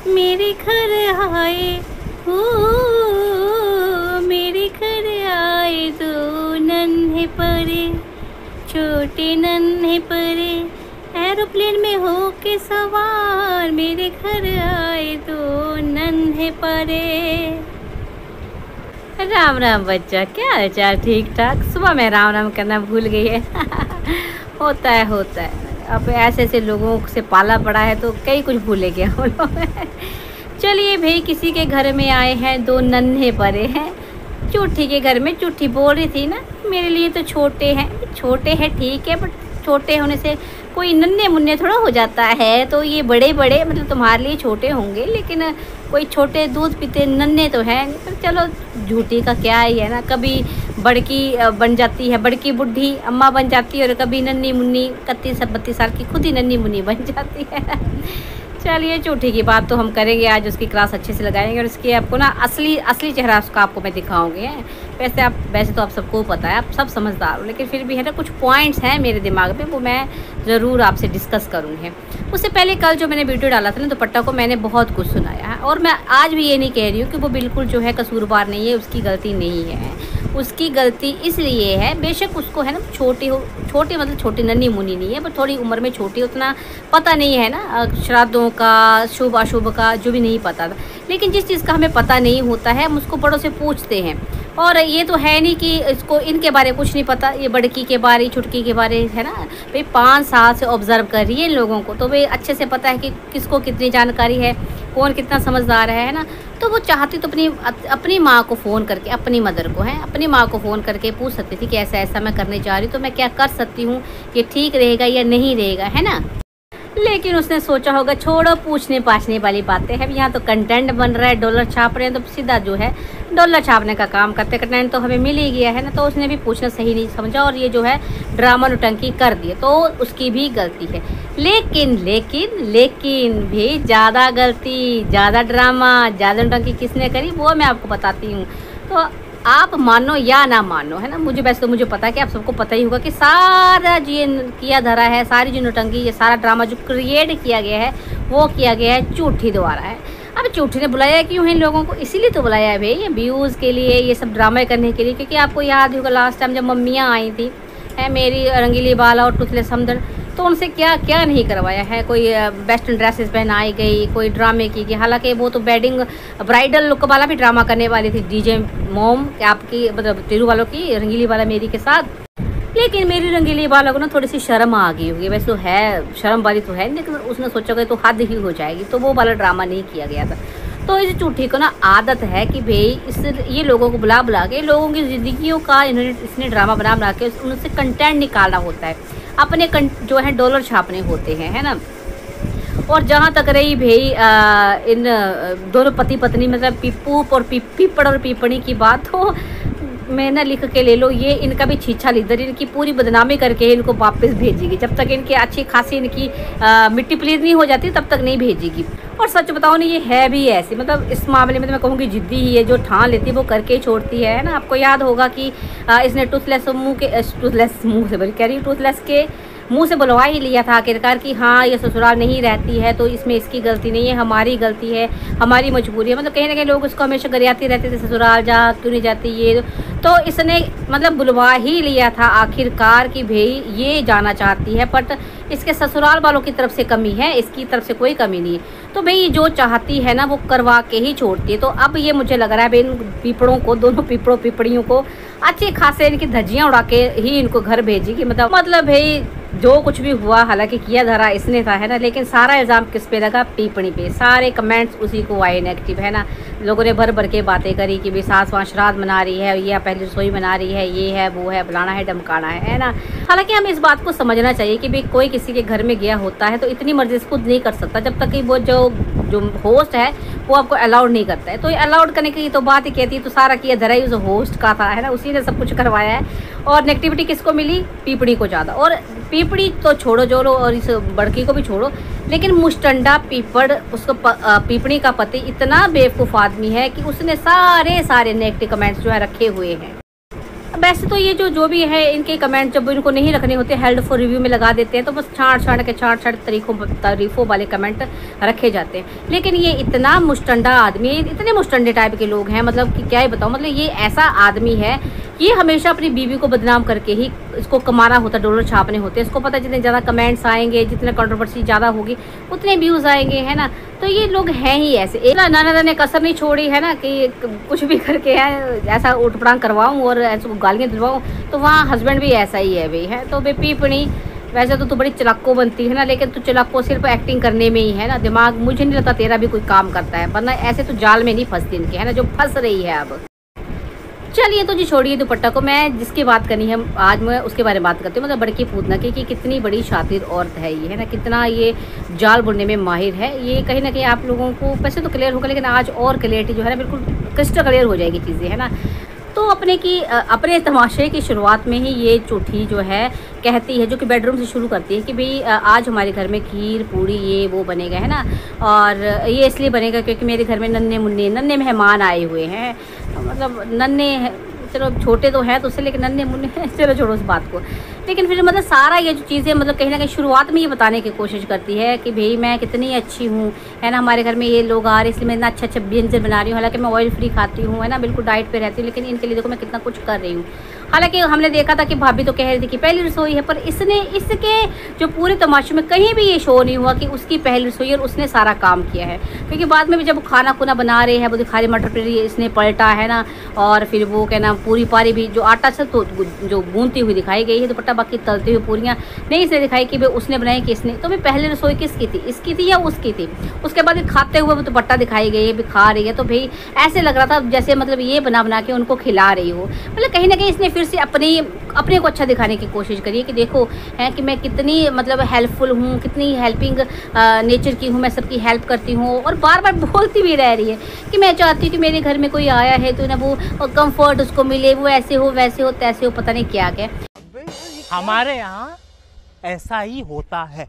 मेरे घर आए हो, मेरे घर आए दो नन्हे परे, छोटे नन्हे परे, एरोप्लेन में हो के सवार, मेरे घर आए दो नन्हे परे। राम राम बच्चा, क्या हाल चाल? ठीक ठाक? सुबह में राम राम करना भूल गई है। होता है। अब ऐसे ऐसे लोगों से पाला पड़ा है तो कई कुछ भूले गया हम लोग। चलिए भाई, किसी के घर में आए हैं दो नन्हे परे हैं। चूठी के घर में चूठी बोल रही थी ना, मेरे लिए तो छोटे हैं ठीक है, बट छोटे होने से कोई नन्हे मुन्ने थोड़ा हो जाता है। तो ये बड़े बड़े मतलब तुम्हारे लिए छोटे होंगे, लेकिन कोई छोटे दूध पीते नन्हे तो है नहीं। पर चलो, झूठी का क्या ही है ना, कभी बड़की बन जाती है, बड़की बुढ़ी अम्मा बन जाती है, और कभी नन्ही मुन्नी 31-32 साल की खुद ही नन्ही मुन्नी बन जाती है। चलिए, झूठी की बात तो हम करेंगे आज, उसकी क्लास अच्छे से लगाएंगे और उसकी आपको ना असली चेहरा उसका आपको मैं दिखाऊंगी। वैसे तो आप सबको पता है, आप सब समझदार हो, लेकिन फिर भी है ना, कुछ पॉइंट्स हैं मेरे दिमाग में, वो मैं ज़रूर आपसे डिस्कस करूँगी। उससे पहले कल जो मैंने वीडियो डाला था ना दुपट्टा को, मैंने बहुत कुछ सुनाया है, और मैं आज भी ये नहीं कह रही हूँ कि वो बिल्कुल जो है कसूरवार नहीं है, उसकी गलती नहीं है। उसकी गलती इसलिए है, बेशक उसको है ना छोटी मतलब छोटी नन्ही मुन्नी नहीं है, पर थोड़ी उम्र में छोटी, उतना पता नहीं है ना श्राद्धों का, शुभ अशुभ का जो भी नहीं पता था। लेकिन जिस चीज़ का हमें पता नहीं होता है, हम उसको बड़ों से पूछते हैं। और ये तो है नहीं कि इसको इनके बारे में कुछ नहीं पता, ये बड़की के बारे, छुटकी के बारे है ना भाई, 5 साल से ऑब्जर्व कर रही है इन लोगों को, तो भाई अच्छे से पता है कि किसको कितनी जानकारी है, कौन कितना समझदार है ना। तो वो चाहती तो अपनी माँ को फ़ोन करके, अपनी मदर को अपनी माँ को फ़ोन करके पूछ सकती थी कि ऐसा मैं करने जा रही हूँ, तो मैं क्या कर सकती हूँ, ये ठीक रहेगा या नहीं रहेगा, है ना। लेकिन उसने सोचा होगा छोड़ो पूछने पाछने वाली बातें हैं, यहाँ तो कंटेंट बन रहा है, डॉलर छाप रहे हैं, तो सीधा जो है डॉलर छापने का काम करते, कंटेंट तो हमें मिल ही गया है ना। तो उसने भी पूछना सही नहीं समझा और ये जो है ड्रामा नौटंकी कर दिए, तो उसकी भी गलती है। लेकिन भी ज़्यादा गलती, ज़्यादा ड्रामा, ज़्यादा नौटंकी किसने करी, वो मैं आपको बताती हूँ। तो आप मानो या ना मानो, है ना, मुझे पता है कि आप सबको पता ही होगा कि सारा जो ये किया धरा है, सारी जो नौटंकी, ये सारा ड्रामा जो क्रिएट किया गया है, वो किया गया है झूठी द्वारा है। अब झूठी ने बुलाया क्यों है इन लोगों को? इसीलिए तो बुलाया है भाई, ये व्यूज़ के लिए, ये सब ड्रामा करने के लिए। क्योंकि आपको याद होगा लास्ट टाइम जब मम्मियाँ आई थी, है मेरी रंगीली बाला और टूथलेस हमदर्द, तो उनसे क्या क्या नहीं करवाया है। कोई वेस्टर्न ड्रेसेस पहनाई गई, कोई ड्रामे की गई, हालांकि वो तो वेडिंग ब्राइडल लुक वाला भी ड्रामा करने वाली थी डीजे मोम आपकी, मतलब तिरु वालों की, रंगीली वाला मेरी के साथ। लेकिन मेरी रंगीली बाला को ना थोड़ी सी शर्म आ गई होगी, वैसे तो है शर्म वाली तो है, लेकिन उसने सोचा कि तो हद ही हो जाएगी, तो वो वाला ड्रामा नहीं किया गया था। तो इस झूठी को ना आदत है कि भाई ये लोगों को बुला के लोगों की ज़िंदगियों का इसने ड्रामा बना के उनसे कंटेंट निकालना होता है, अपने जो है डॉलर छापने होते हैं, है ना। और जहाँ तक रही भाई इन दोनों पति पत्नी मतलब पीपूप और पीपड़ और पीपणी की बात, तो मैं ना लिख के ले लो, ये इनका भी छीछा लीडर, इनकी पूरी बदनामी करके इनको वापस भेजेगी। जब तक इनकी अच्छी खासी इनकी मिट्टी प्लीज नहीं हो जाती तब तक नहीं भेजेगी। और सच बताओ ना, ये है भी ऐसी, मतलब इस मामले में तो मैं कहूँगी जिद्दी ही है, जो ठान लेती है वो करके ही छोड़ती है ना। आपको याद होगा कि इसने टूथलेस के मुंह से बुलवा ही लिया था आखिरकार कि हाँ ये ससुराल नहीं रहती है, तो इसमें इसकी गलती नहीं है, हमारी गलती है, हमारी मजबूरी है। मतलब कहीं ना कहीं लोग उसको हमेशा गरियाती रहते थे, ससुराल जा क्यों नहीं जाती ये, तो इसने मतलब बुलवा ही लिया था आखिरकार कि भाई ये जाना चाहती है, बट इसके ससुराल वालों की तरफ से कमी है, इसकी तरफ से कोई कमी नहीं है। तो भाई जो चाहती है ना वो करवा के ही छोड़ती है। तो अब ये मुझे लग रहा है भाई इन पीपड़ों को, दोनों पीपड़ों पीपड़ियों को अच्छे खासे इनकी धज्जियाँ उड़ा के ही इनको घर भेजेगी। मतलब भाई जो कुछ भी हुआ, हालांकि किया धरा इसने था, है ना, लेकिन सारा इल्ज़ाम किस पे लगा? पीपणी पे। सारे कमेंट्स उसी को आए नेगेटिव, है ना। लोगों ने भर भर के बातें करी कि भाई सास वहाँ श्राद्ध मना रही है, या पहली रसोई बना रही है, ये है वो है, बुलाना है डमकाना है ना। हालांकि हमें इस बात को समझना चाहिए कि भाई कोई किसी के घर में गया होता है तो इतनी मर्जी से खुद नहीं कर सकता, जब तक कि वो जो होस्ट है वो आपको अलाउड नहीं करता है। तो अलाउड करने की तो बात ही कहती है, तो सारा किया धरा ही उस होस्ट का था, है ना, उसी ने सब कुछ करवाया है। और नेगेटिविटी किसको मिली? पीपड़ी को ज़्यादा। और पीपड़ी तो छोड़ो जोड़ो, और इस बड़की को भी छोड़ो, लेकिन मुस्टंडा पीपड़, उसको पीपड़ी का पति इतना बेवकूफ़ आदमी है कि उसने सारे नेगेटिव कमेंट्स जो है रखे हुए हैं। वैसे तो ये जो भी है इनके कमेंट जब इनको नहीं रखने होते हेल्ड फॉर रिव्यू में लगा देते हैं, तो बस छाड़ तारीफों वाले कमेंट रखे जाते हैं। लेकिन ये इतना मुस्टंडा आदमी, इतने मुस्टंडे टाइप के लोग हैं, मतलब कि क्या ही बताऊँ। मतलब ये ऐसा आदमी है, ये हमेशा अपनी बीवी को बदनाम करके ही इसको कमाना होता, डॉलर छापने होते हैं। इसको पता है जितने ज़्यादा कमेंट्स आएंगे, जितने कंट्रोवर्सी ज़्यादा होगी उतने व्यूज़ आएंगे, है ना। तो ये लोग हैं ही ऐसे। नाना ने कसर नहीं छोड़ी है ना कि कुछ भी करके है ऐसा उठपड़ांग करवाऊँ और ऐसे गालियाँ दिलवाऊँ। तो वहाँ हस्बैंड भी ऐसा ही है भाई, है तो बेपीपनी। वैसे तो तू बड़ी चलाको बनती है ना, लेकिन तू चलाको सिर्फ एक्टिंग करने में ही है ना। दिमाग मुझे नहीं लगता तेरा भी कोई काम करता है, वरना ऐसे तो जाल में नहीं फंसती इनके, है ना, जो फंस रही है अब। चलिए तो जी छोड़िए दुपट्टा को, मैं जिसकी बात करनी है आज मैं उसके बारे में बात करती हूँ। मतलब बड़की पूतना की कि कितनी बड़ी शातिर औरत है ये, है ना, कितना ये जाल बुनने में माहिर है। ये कहीं ना कहीं आप लोगों को वैसे तो क्लियर होगा, लेकिन आज और क्लियरिटी जो है ना बिल्कुल क्रिस्टल क्लियर हो जाएगी चीज़ें, है ना। तो अपने तमाशे की शुरुआत में ही ये चूठी जो है कहती है, जो कि बेडरूम से शुरू करती है कि भाई आज हमारे घर में खीर पूड़ी ये वो बनेगा, है ना। और ये इसलिए बनेगा क्योंकि मेरे घर में नन्हे मेहमान आए हुए हैं। मतलब नन्हे चलो छोटे तो हैं तो उससे, लेकिन नन्हे मुन्ने चलो छोड़ो उस बात को। लेकिन फिर मतलब सारा ये जो चीज़ें मतलब कहीं ना कहीं शुरुआत में ये बताने की कोशिश करती है कि भाई मैं कितनी अच्छी हूँ, है ना, हमारे घर में ये लोग आ रहे इसलिए मैं इतना अच्छा व्यंजन बना रही हूँ। हालांकि मैं ऑयल फ्री खाती हूँ, है ना, बिल्कुल डाइट पे रहती हूँ, लेकिन इनके लिए देखो मैं कितना कुछ कर रही हूँ। हालांकि हमने देखा था कि भाभी तो कह रही थी कि पहली रसोई है, पर इसके जो पूरे तमाशे में कहीं भी ये शो नहीं हुआ कि उसकी पहली रसोई और उसने सारा काम किया है। क्योंकि बाद में भी जब खाना खुना बना रहे हैं वो दिखा रहे मटर पनीर इसने पलटा, है ना, और फिर वो कहना पूरी पारी भी जो आटा से तो जो गूंथती हुई दिखाई गई है दुपट्टा, बाकी तलती हुई पूरियाँ नहीं इसने दिखाई कि भाई उसने बनाई कि इसने। तो भाई पहली रसोई किसकी थी, इसकी थी या उसकी थी। उसके बाद खाते हुए वो दुपट्टा दिखाई गई है, भी खा रही है, तो भाई ऐसे लग रहा था जैसे मतलब ये बना के उनको खिला रही हो। मतलब कहीं ना कहीं इसने फिर से अपने को अच्छा दिखाने की कोशिश करी है कि देखो है कि मैं कितनी मतलब हेल्पफुल हूँ, कितनी हेल्पिंग नेचर की हूँ, मैं सबकी हेल्प करती हूँ। और बार बार बोलती भी रह रही है कि मैं चाहती हूँ कि मेरे घर में कोई आया है तो ना वो कंफर्ट उसको मिले, वो ऐसे हो वैसे हो तैसे हो, पता नहीं क्या क्या। हमारे यहाँ ऐसा ही होता है।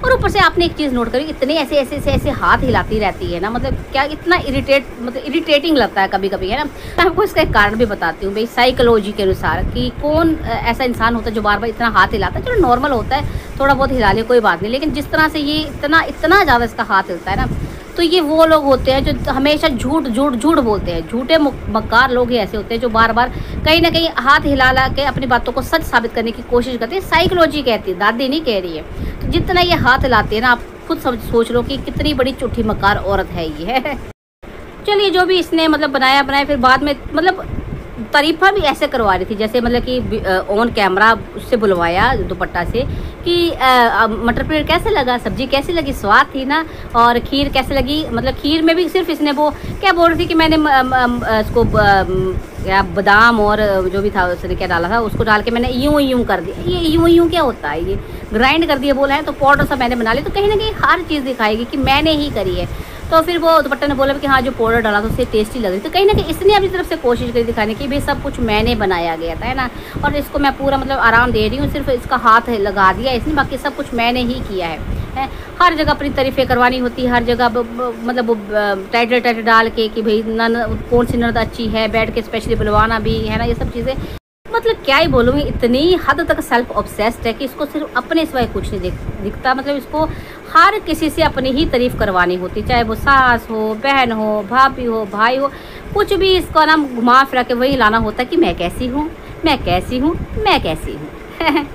और ऊपर से आपने एक चीज़ नोट करी, इतने ऐसे हाथ हिलाती रहती है ना, मतलब क्या इतना इरिटेटिंग लगता है कभी कभी, है ना। मैं आपको इसका एक कारण भी बताती हूँ भाई, साइकोलॉजी के अनुसार कि कौन ऐसा इंसान होता है जो बार बार इतना हाथ हिलाता है। चलो नॉर्मल होता है थोड़ा बहुत हिला ले कोई बात नहीं, लेकिन जिस तरह से ये इतना ज़्यादा इसका हाथ हिलता है ना, तो ये वो लोग होते हैं जो हमेशा झूठ बोलते हैं। झूठे मक्कार लोग ही ऐसे होते हैं जो बार बार कहीं ना कहीं हाथ हिला के अपनी बातों को सच साबित करने की कोशिश करते हैं। साइकोलॉजी कहती है, दादी नहीं कह रही है। तो जितना ये हाथ हिलाते हैं ना, आप खुद सोच लो कि कितनी बड़ी झूठी मक्कार औरत है ये है। चलिए जो भी इसने मतलब बनाया फिर बाद में मतलब तारीफा भी ऐसे करवा रही थी जैसे मतलब कि ऑन कैमरा उससे बुलवाया दुपट्टा से कि मटर पनीर कैसे लगा, सब्जी कैसी लगी, स्वाद थी ना, और खीर कैसे लगी। मतलब खीर में भी सिर्फ इसने वो क्या बोल रही थी कि मैंने इसको क्या बादाम और जो भी था उसने क्या डाला था उसको डाल के मैंने यूं कर दिया। ये यूं क्या होता है, ये ग्राइंड कर दिया बोला है, तो पाउडर सा मैंने बना लिया। तो कहीं ना कहीं हर चीज़ दिखाएगी कि मैंने ही करी है। तो फिर वो दुपट्टा ने बोला कि हाँ जो पाउडर डाला तो उससे टेस्टी लग रही। तो कहीं ना कहीं इसने अपनी तरफ से कोशिश करी दिखाने की भाई सब कुछ मैंने बनाया गया था, है ना, और इसको मैं पूरा मतलब आराम दे रही हूँ, सिर्फ इसका हाथ लगा दिया इसने, बाकी सब कुछ मैंने ही किया है। हर जगह अपनी तारीफें करवानी होती है, हर जगह मतलब टाइटल डाल के कि भाई कौन सी ननद अच्छी है, बैठ के स्पेशली बुलवाना भी, है ना, ये सब चीज़ें। मतलब क्या ही बोलूँगी, इतनी हद तक सेल्फ ऑब्सेस्ड है कि इसको सिर्फ अपने सिवाय कुछ नहीं दिखता। मतलब इसको हर किसी से अपनी ही तारीफ करवानी होती, चाहे वो सास हो, बहन हो, भाभी हो, भाई हो, कुछ भी इसको ना घुमा फिरा के वही लाना होता है कि मैं कैसी हूँ, मैं कैसी हूँ, मैं कैसी हूँ।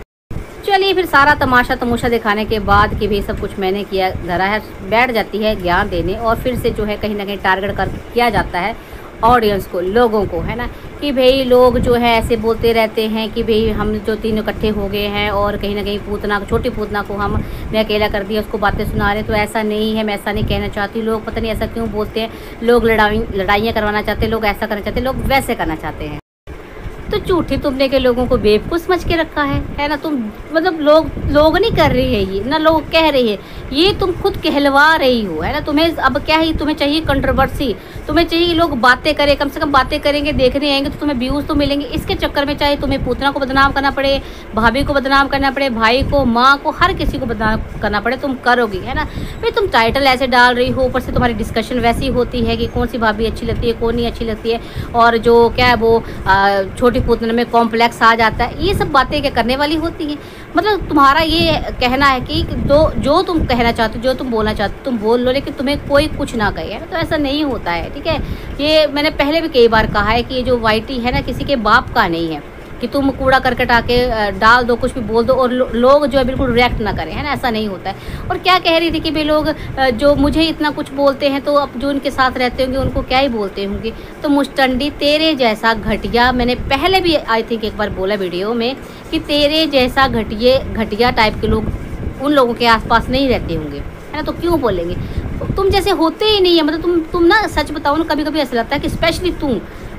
चलिए फिर सारा तमाशा दिखाने के बाद कि भाई सब कुछ मैंने किया धरा है, बैठ जाती है ज्ञान देने। और फिर से जो है कहीं ना कहीं टारगेट किया जाता है ऑडियंस को, लोगों को, है ना, कि भाई लोग जो है ऐसे बोलते रहते हैं कि भाई हम जो तीनों इकट्ठे हो गए हैं और कहीं ना कहीं छोटी पूतना को हमने अकेला कर दिया, उसको बातें सुना रहे। तो ऐसा नहीं है, मैं ऐसा नहीं कहना चाहती। लोग पता नहीं ऐसा क्यों बोलते हैं, लोग लड़ाइयाँ करवाना चाहते हैं, लोग ऐसा करना चाहते हैं, लोग वैसे करना चाहते हैं। तो झूठी तुमने के लोगों को बेवकूफ़ समझ के रखा है ना। तुम मतलब लोग नहीं कर रही है ये ना, लोग कह रही है, ये तुम खुद कहलवा रही हो, है ना। तुम्हें अब क्या है, तुम्हें चाहिए कंट्रोवर्सी, तुम्हें चाहिए लोग बातें करें, कम से कम बातें करेंगे, देखने आएंगे तो तुम्हें व्यूज़ तो मिलेंगे। इसके चक्कर में चाहे तुम्हें पूतना को बदनाम करना पड़े, भाभी को बदनाम करना पड़े, भाई को, माँ को, हर किसी को बदनाम करना पड़े, तुम करोगी, है ना। फिर तुम टाइटल ऐसे डाल रही हो, ऊपर से तुम्हारी डिस्कशन वैसी होती है कि कौन सी भाभी अच्छी लगती है, कौन नहीं अच्छी लगती है, और जो क्या है वो छोटी छोटी पुतला में कॉम्प्लेक्स आ जाता है, ये सब बातें क्या करने वाली होती हैं? मतलब तुम्हारा ये कहना है कि जो तुम कहना चाहते हो, जो तुम बोलना चाहते हो तुम बोल लो, लेकिन तुम्हें कोई कुछ ना कहे, है ना? तो ऐसा नहीं होता है, ठीक है। ये मैंने पहले भी कई बार कहा है कि ये जो वाईटी है ना, किसी के बाप का नहीं है कि तुम कूड़ा करकट आके डाल दो, कुछ भी बोल दो और लोग जो है बिल्कुल रिएक्ट ना करें, है ना? ऐसा नहीं होता है। और क्या कह रही थी कि भाई लोग जो मुझे इतना कुछ बोलते हैं तो अब जो उनके साथ रहते होंगे उनको क्या ही बोलते होंगे। तो मुस्टंडी तेरे जैसा घटिया, मैंने पहले भी आई थिंक एक बार बोला वीडियो में कि तेरे जैसा घटिया टाइप के लोग उन लोगों के आसपास नहीं रहते होंगे, है ना? तो क्यों बोलेंगे? तुम जैसे होते ही नहीं है। मतलब तुम ना सच बताओ ना, कभी कभी ऐसा लगता है कि स्पेशली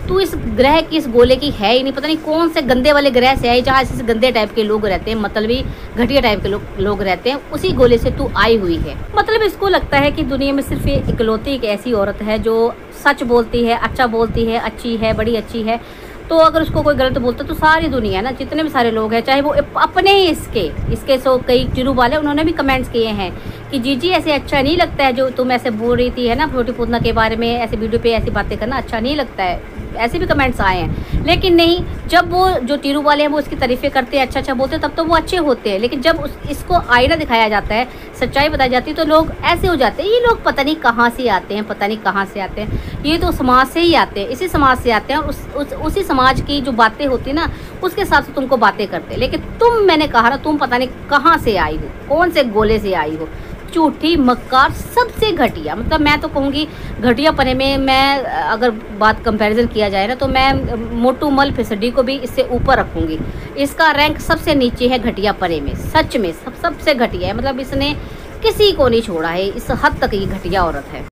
तू इस ग्रह की, इस गोले की है ही नहीं। पता नहीं कौन से गंदे वाले ग्रह से आई जहाँ ऐसे गंदे टाइप के लोग रहते हैं, मतलब भी घटिया टाइप के लोग रहते हैं, उसी गोले से तू आई हुई है। मतलब इसको लगता है कि दुनिया में सिर्फ इकलौती एक ऐसी औरत है जो सच बोलती है, अच्छा बोलती है, अच्छी है, बड़ी अच्छी है। तो अगर उसको कोई गलत बोलता तो सारी दुनिया ना, जितने भी सारे लोग हैं, चाहे वो अपने ही इसके सो कई चिरू वाले, उन्होंने भी कमेंट्स किए हैं कि जीजी ऐसे अच्छा नहीं लगता है जो तुम ऐसे बोल रही थी, है ना, छोटी पुतना के बारे में ऐसे वीडियो पे ऐसी बातें करना अच्छा नहीं लगता है। ऐसे भी कमेंट्स आए हैं। लेकिन नहीं, जब वो जो टीरू वाले हैं वो उसकी तारीफ़ें करते हैं, अच्छा अच्छा बोलते हैं, तब तो वो अच्छे होते हैं। लेकिन जब इसको आईना दिखाया जाता है, सच्चाई बताई जाती है, तो लोग ऐसे हो जाते हैं। ये लोग पता नहीं कहाँ से आते हैं, पता नहीं कहाँ से आते हैं। ये तो समाज से ही आते हैं, इसी समाज से आते हैं और उसी समाज की जो बातें होती है ना, उसके हिसाब से तुमको बातें करते हैं। लेकिन मैंने कहा ना, तुम पता नहीं कहाँ से आई हो, कौन से गोले से आई हो, झूठी, मक्कार, सबसे घटिया। मतलब मैं तो कहूँगी घटिया पने में, मैं अगर बात कंपैरिजन किया जाए ना, तो मैं मोटू मल फिसडी को भी इससे ऊपर रखूँगी। इसका रैंक सबसे नीचे है घटिया पने में, सच में सबसे घटिया है। मतलब इसने किसी को नहीं छोड़ा है, इस हद तक ये घटिया औरत है।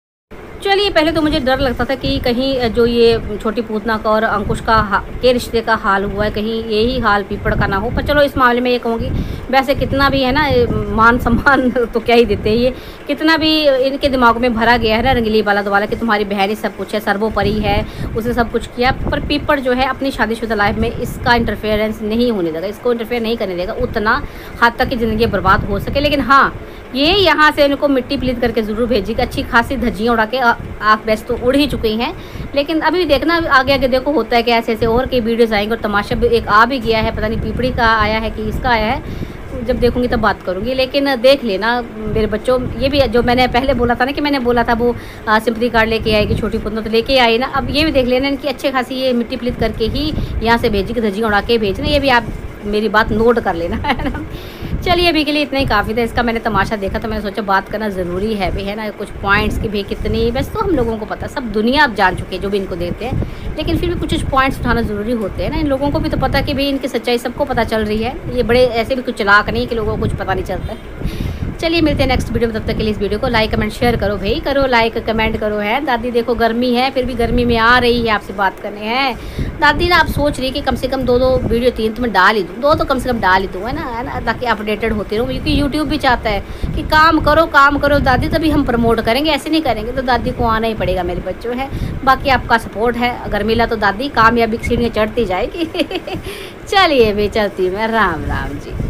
चलिए, पहले तो मुझे डर लगता था कि कहीं जो ये छोटी पूतना का और अंकुश के रिश्ते का हाल हुआ है, कहीं यही हाल पीपड़ का ना हो। पर चलो, इस मामले में ये कहूँगी, वैसे कितना भी है ना मान सम्मान तो क्या ही देते हैं, ये कितना भी इनके दिमाग में भरा गया है ना रंगीली बाला दोबारा कि तुम्हारी बहन ही सब कुछ है, सर्वोपरि है, उसने सब कुछ किया। पर पीपड़ जो है अपनी शादीशुदा लाइफ में इसका इंटरफेरेंस नहीं होने देगा, इसको इंटरफेयर नहीं करने देगा उतना हद तक की ज़िंदगी बर्बाद हो सके। लेकिन हाँ, ये यहाँ से इनको मिट्टी प्लीत करके ज़रूर भेजेगी। अच्छी खासी धज्जियाँ उड़ा के आँख वैसे तो उड़ ही चुकी हैं, लेकिन अभी देखना आगे आगे देखो होता है कि ऐसे ऐसे और कई वीडियोज़ आएंगे। और तमाशा भी एक आ भी गया है, पता नहीं पीपड़ी का आया है कि इसका आया है, जब देखूंगी तब बात करूंगी। लेकिन देख लेना मेरे बच्चों, ये भी जो मैंने पहले बोला था ना कि मैंने बोला था वो सिंपैथी कार्ड लेके आएगी छोटी पुतना, तो लेके आई ना। अब ये भी देख लेना इनकी अच्छे खासी ये मिट्टी प्लीत करके ही यहाँ से भेजेगी, धज्जियाँ उड़ा के भेजना। ये भी आप मेरी बात नोट कर लेना, है ना। चलिए, अभी के लिए इतना ही काफ़ी था। इसका मैंने तमाशा देखा तो मैंने सोचा बात करना ज़रूरी है भी, है ना। कुछ पॉइंट्स की भी कितनी, वैसे तो हम लोगों को पता, सब दुनिया अब जान चुके हैं जो भी इनको देते हैं, लेकिन फिर भी कुछ पॉइंट्स उठाना ज़रूरी होते हैं ना। इन लोगों को भी तो पता कि भाई इनकी सच्चाई सबको पता चल रही है। ये बड़े ऐसे भी कुछ चलाक नहीं कि लोगों को कुछ पता नहीं चलता है। चलिए, मिलते हैं नेक्स्ट वीडियो में। तब तक के लिए इस वीडियो को लाइक कमेंट शेयर करो भाई, करो लाइक कमेंट करो। है दादी, देखो गर्मी है, फिर भी गर्मी में आ रही है आपसे बात करने। हैं दादी ना, आप सोच रही कि कम से कम 2 वीडियो 3 तो मैं डाल ही दूँ, 2 तो कम से कम डाल ही दूँ, है ना, ताकि अपडेटेड होते रहूँ। क्योंकि यूट्यूब भी चाहता है कि काम करो दादी, तभी हम प्रमोट करेंगे। ऐसे नहीं करेंगे तो दादी को आना ही पड़ेगा मेरे बच्चों। है बाकी आपका सपोर्ट है, अगर मिला तो दादी कामयाबी की सीढ़ियाँ चढ़ती जाएगी। चलिए भाई, चलती मैं, राम राम जी।